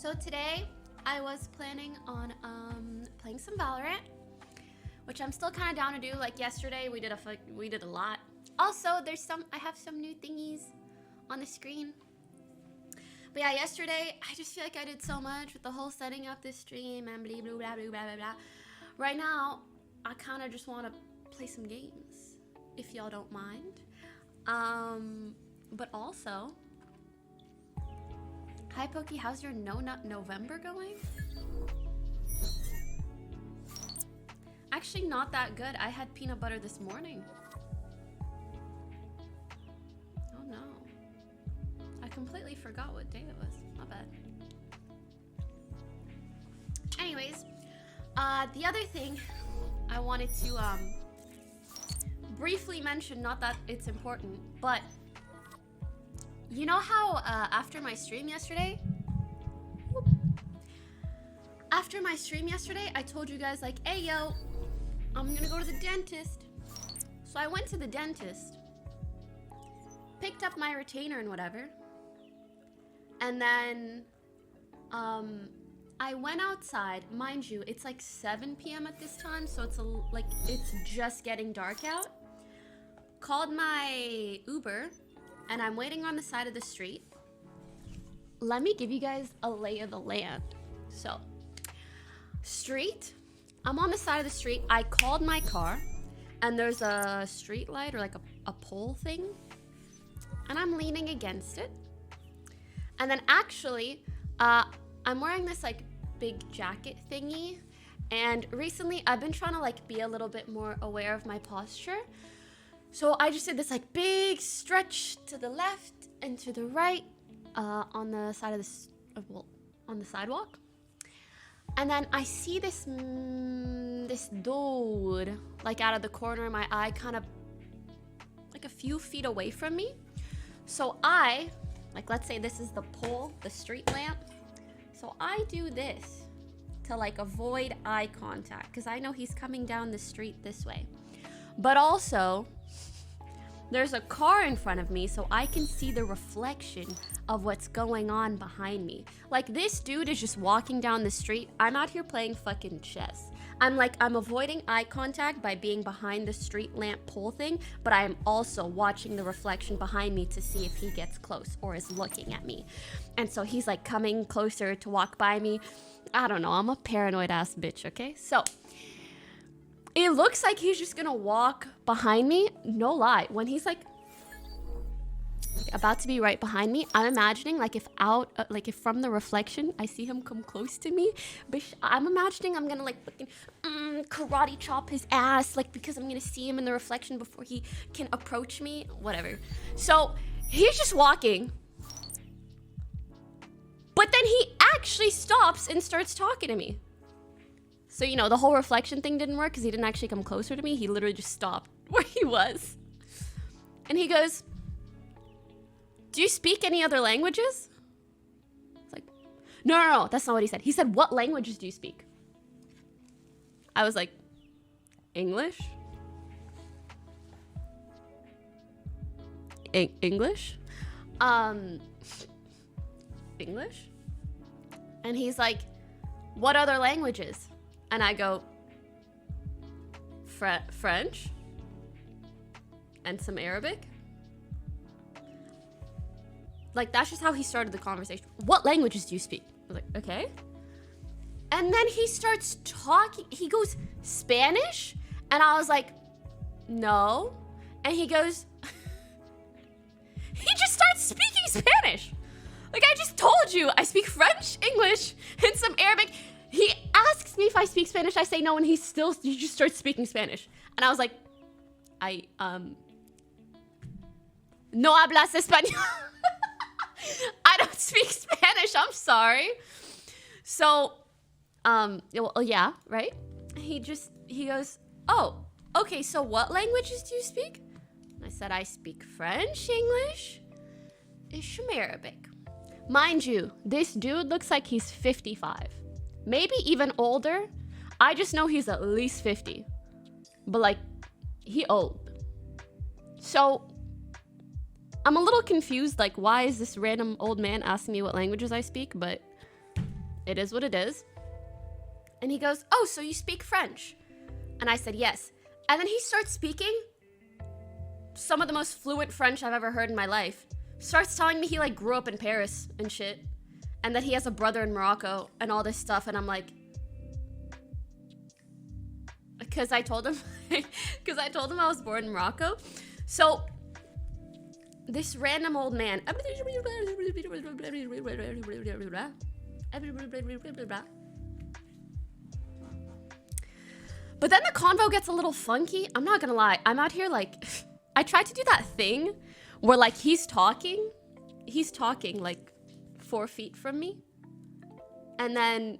So today I was planning on playing some Valorant, which I'm still kind of down to do. Like yesterday we did a lot. Also, I have some new thingies on the screen. But yeah, yesterday I just feel like I did so much with the whole setting up this stream and blah blah blah blah blah blah. Right now, I kind of just want to play some games, if y'all don't mind. But also, hi Poki, how's your No Nut November going? Actually, not that good. I had peanut butter this morning. Oh no. I completely forgot what day it was. Not bad. Anyways, the other thing I wanted to briefly mention, not that it's important, but you know how after my stream yesterday, I told you guys like, hey yo, I'm gonna go to the dentist. So I went to the dentist, picked up my retainer and whatever, and then I went outside. Mind you, it's like 7 p.m. at this time, so it's just getting dark out. Called my Uber, and I'm waiting on the side of the street. Let me give you guys a lay of the land. So, street, I'm on the side of the street. I called my car, and there's a street light or like a pole thing, and I'm leaning against it. And then actually, I'm wearing this like big jacket thingy, and recently I've been trying to like be a little bit more aware of my posture. So I just did this like big stretch to the left and to the right on the side of this, on the sidewalk. And then I see this dude like out of the corner of my eye, kind of like a few feet away from me. So let's say this is the pole, the street lamp. So I do this to like avoid eye contact because I know he's coming down the street this way. But also, there's a car in front of me, so I can see the reflection of what's going on behind me. Like, this dude is just walking down the street. I'm out here playing fucking chess. I'm avoiding eye contact by being behind the street lamp pole thing, but I am also watching the reflection behind me to see if he gets close or is looking at me. And so he's like coming closer to walk by me. I don't know, I'm a paranoid ass bitch, okay? So, it looks like he's just gonna walk behind me. No lie. When he's like about to be right behind me, I'm imagining like if from the reflection I see him come close to me, I'm imagining I'm gonna like fucking karate chop his ass, like because I'm gonna see him in the reflection before he can approach me. Whatever. So he's just walking, but then he actually stops and starts talking to me. So, you know, the whole reflection thing didn't work because he didn't actually come closer to me. He literally just stopped where he was. And he goes, do you speak any other languages? It's like, no, that's not what he said. He said, what languages do you speak? I was like, English? English? English? And he's like, what other languages? And I go, French and some Arabic. Like, that's just how he started the conversation. What languages do you speak? I was like, okay. And then he starts talking. He goes, Spanish? And I was like, no. And he goes, he just starts speaking Spanish. Like, I just told you, I speak French, English, and some Arabic. He asks me if I speak Spanish. I say no, and he just starts speaking Spanish. And I was like, no hablas español. I don't speak Spanish, I'm sorry. So, well, yeah, right? He goes, oh, okay, so what languages do you speak? I said, I speak French, English, and some Arabic. Mind you, this dude looks like he's 55. Maybe even older. I just know he's at least 50. But like, he old. So, I'm a little confused, like, why is this random old man asking me what languages I speak? But It is what it is. And he goes, oh, so you speak French? And I said, yes. And then he starts speaking some of the most fluent French I've ever heard in my life. Starts telling me he like grew up in Paris and shit. And that he has a brother in Morocco and all this stuff. And I'm like, because I told him I was born in Morocco. So this random old man. But then the convo gets a little funky. I'm not gonna lie. I'm out here like, I tried to do that thing where like he's talking like 4 feet from me. And then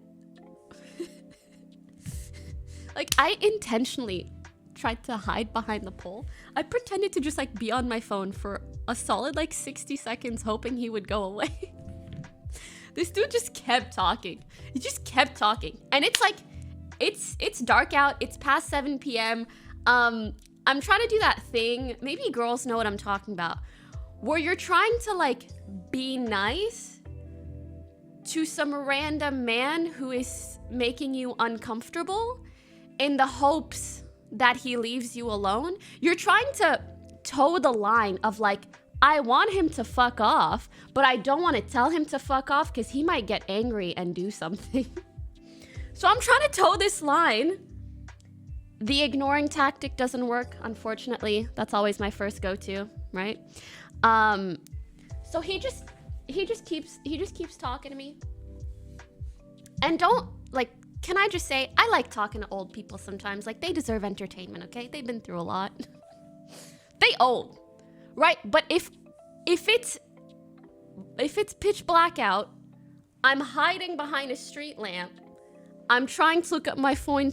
like I intentionally tried to hide behind the pole. I pretended to just like be on my phone for a solid like 60 seconds hoping he would go away. This dude just kept talking. He just kept talking. And it's like, it's dark out. It's past 7 p.m. I'm trying to do that thing. Maybe girls know what I'm talking about. Where you're trying to like be nice to some random man who is making you uncomfortable in the hopes that he leaves you alone. You're trying to toe the line of like, I want him to fuck off, but I don't want to tell him to fuck off because he might get angry and do something. So I'm trying to toe this line. The ignoring tactic doesn't work, unfortunately. That's always my first go-to, right? So he just keeps talking to me. And don't, like, can I just say, I like talking to old people sometimes. Like, they deserve entertainment, okay? They've been through a lot. They old, right? But if it's pitch black out, I'm hiding behind a street lamp. I'm trying to look up my phone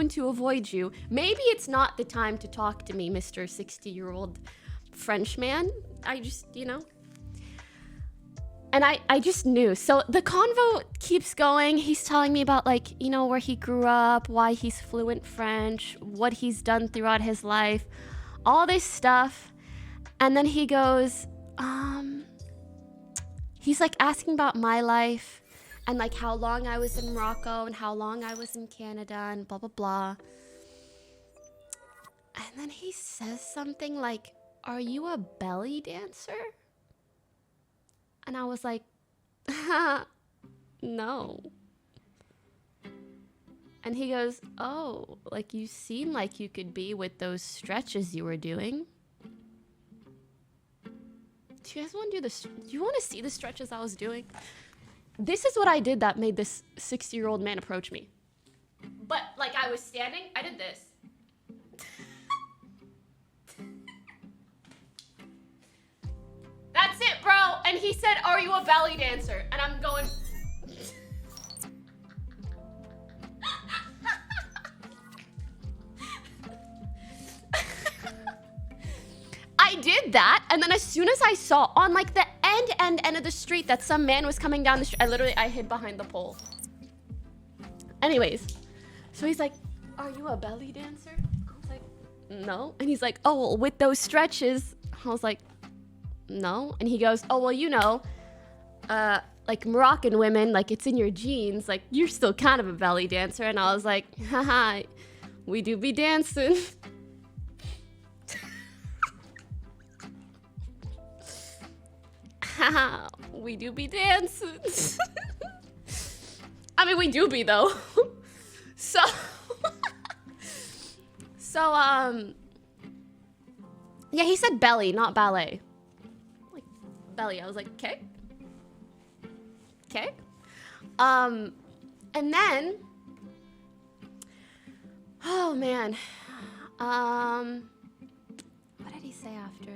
to avoid you. Maybe it's not the time to talk to me, Mr. 60-year-old Frenchman. I just, you know. And I just knew. So the convo keeps going. He's telling me about, like, you know, where he grew up, why he's fluent French, what he's done throughout his life, all this stuff. And then he goes, he's like asking about my life and like how long I was in Morocco and how long I was in Canada and blah, blah, blah. And then he says something like, are you a belly dancer? And I was like, no. And he goes, oh, like you seem like you could be with those stretches you were doing. Do you guys want to do this? Do you want to see the stretches I was doing? This is what I did that made this 60-year-old man approach me. But like I was standing, I did this. That's it, bro. And he said, are you a belly dancer? And I'm going... I did that, and then as soon as I saw on like the end of the street that some man was coming down the street, I hid behind the pole. Anyways, so he's like, are you a belly dancer? I was like, no. And he's like, oh, well, with those stretches. I was like, no. And he goes, oh, well, you know, like Moroccan women, like it's in your genes, like you're still kind of a belly dancer. And I was like, haha, we do be dancing. Haha, we do be dancing. I mean, we do be though. So, yeah, he said belly, not ballet. Like belly. I was like, okay. And then, oh man, what did he say after?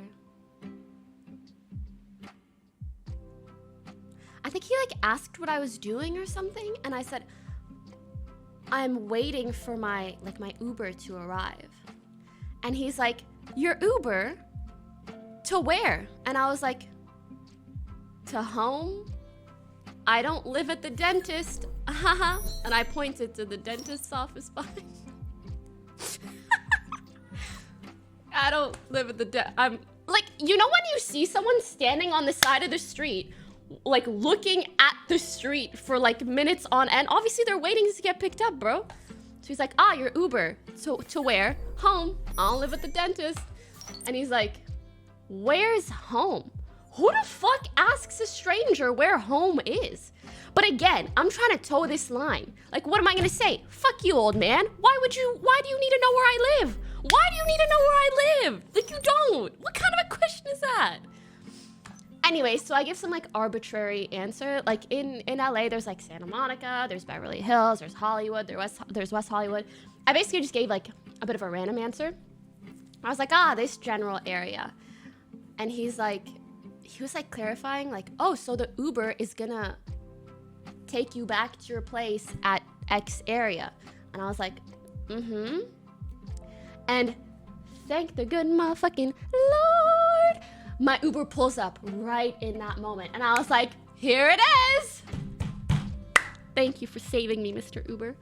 I think he like asked what I was doing or something, and I said, I'm waiting for my Uber to arrive. And he's like, your Uber? To where? And I was like, to home? I don't live at the dentist. Haha. And I pointed to the dentist's office behind. I don't live at the I'm like, you know when you see someone standing on the side of the street like looking at the street for like minutes on end. Obviously they're waiting to get picked up, bro. So he's like, ah, your Uber. So to where? Home. I don't live at the dentist. And he's like, where's home? Who the fuck asks a stranger where home is? But again, I'm trying to toe this line. Like, what am I gonna say? Fuck you, old man. Why do you need to know where I live? Why do you need to know where I live? Like, you don't. What kind of a question is that? Anyway, so I give some like arbitrary answer. Like in LA, there's like Santa Monica, there's Beverly Hills, there's Hollywood, there's West Hollywood. I basically just gave like a bit of a random answer. I was like, this general area. And he was like clarifying like, oh, so the Uber is gonna take you back to your place at X area. And I was like, mm-hmm. And thank the good motherfucking Lord, my Uber pulls up right in that moment. And I was like, here it is. Thank you for saving me, Mr. Uber.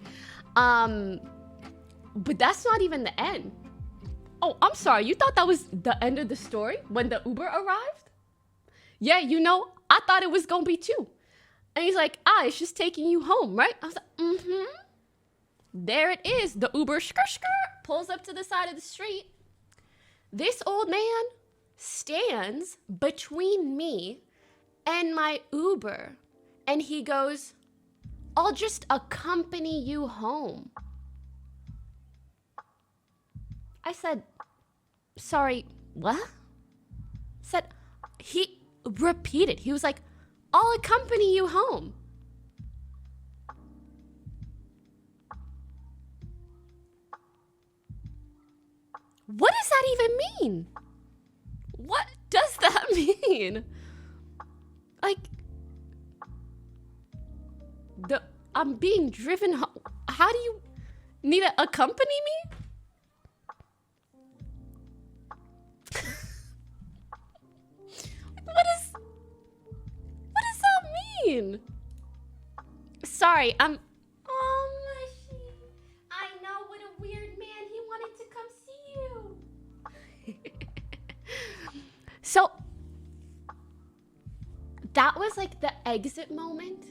But that's not even the end. Oh, I'm sorry. You thought that was the end of the story when the Uber arrived? Yeah, you know, I thought it was gonna be two. And he's like, it's just taking you home, right? I was like, mm-hmm. There it is. The Uber pulls up to the side of the street. This old man stands between me and my Uber. And he goes, I'll just accompany you home. I said, sorry, what? He repeated. He was like, I'll accompany you home. What does that even mean? What does that mean? Like, I'm being driven home. How do you need to accompany me? What does that mean? Sorry, oh, Mushy. I know, what a weird man. He wanted to come see you. So, that was like the exit moment.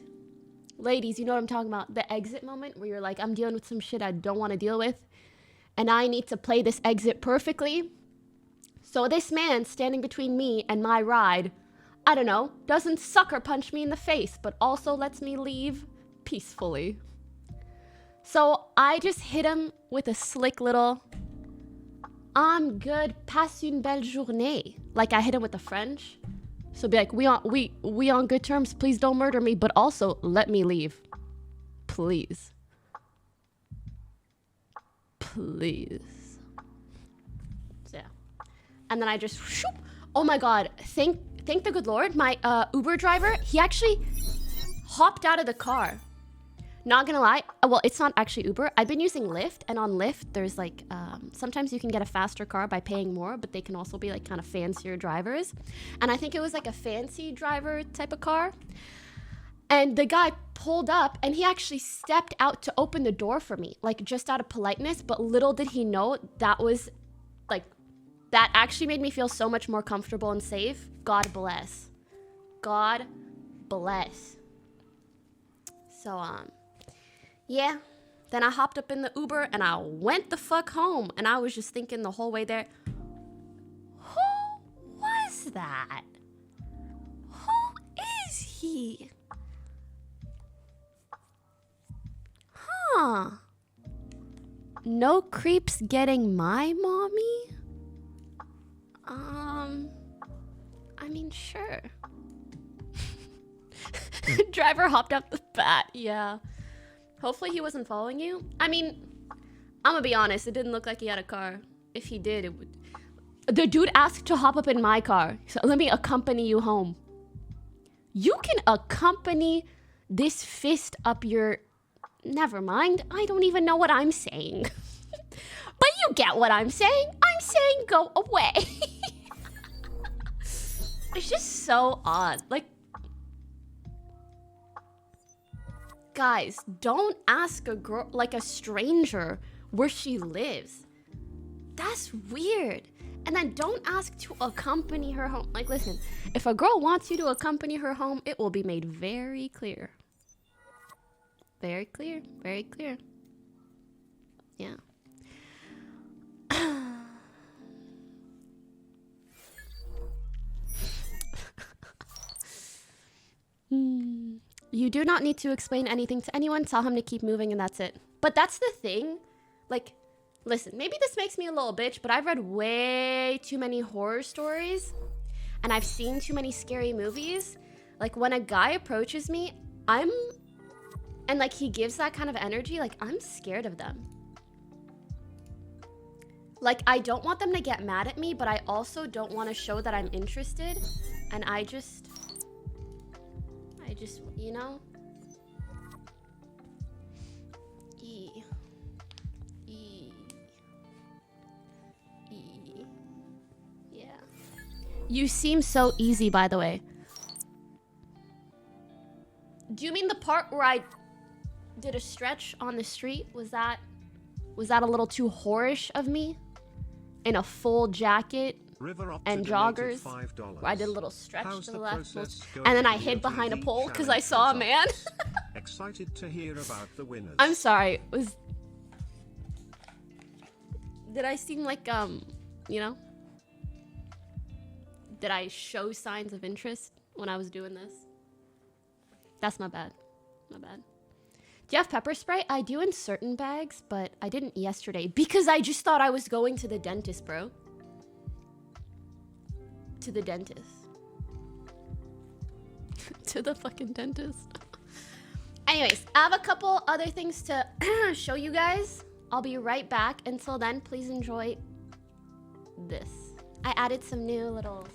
Ladies, you know what I'm talking about. The exit moment where you're like, I'm dealing with some shit I don't want to deal with. And I need to play this exit perfectly. So this man standing between me and my ride, I don't know, doesn't sucker punch me in the face, but also lets me leave peacefully. So I just hit him with a slick little, I'm good, passe une belle journée. Like I hit him with the French. So be like, we on good terms, please don't murder me, but also let me leave. Please. Please. So yeah. And then I just, whoop, oh my God, thank the good Lord, my Uber driver, he actually hopped out of the car. Not gonna lie, well, it's not actually Uber. I've been using Lyft, and on Lyft, there's like, sometimes you can get a faster car by paying more, but they can also be like kind of fancier drivers. And I think it was like a fancy driver type of car. And the guy pulled up, and he actually stepped out to open the door for me, like just out of politeness, but little did he know that was like, that actually made me feel so much more comfortable and safe. God bless. God bless. So, yeah. Then I hopped up in the Uber and I went the fuck home. And I was just thinking the whole way there, who was that? Who is he? Huh. No creeps getting my mommy? I mean, sure. Driver hopped up the bat, yeah. Hopefully he wasn't following you. I mean, I'm gonna be honest, it didn't look like he had a car. If he did, it would. The dude asked to hop up in my car. So let me accompany you home. You can accompany this fist up your... Never mind, I don't even know what I'm saying. But you get what I'm saying. I'm saying go away. It's just so odd. Like, guys, don't ask a girl, like a stranger, where she lives. That's weird. And then don't ask to accompany her home. Like, listen, if a girl wants you to accompany her home, it will be made very clear. Very clear, very clear. Yeah. You do not need to explain anything to anyone. Tell him to keep moving and that's it. But that's the thing. Like, listen, maybe this makes me a little bitch, but I've read way too many horror stories and I've seen too many scary movies. Like, when a guy approaches me, and like he gives that kind of energy, like I'm scared of them. Like, I don't want them to get mad at me, but I also don't want to show that I'm interested. And I just, you know? Yeah. You seem so easy, by the way. Do you mean the part where I did a stretch on the street? Was that a little too whorish of me? In a full jacket and joggers, where I did a little stretch to the left, and then I hid behind a pole because I saw a man. Excited to hear about the winners. I'm sorry. Did I seem like you know? Did I show signs of interest when I was doing this? That's my bad. My bad. Do you have pepper spray? I do in certain bags, but I didn't yesterday because I just thought I was going to the dentist, bro. To the dentist. To the fucking dentist. Anyways, I have a couple other things to show you guys. I'll be right back. Until then, please enjoy this. I added some new little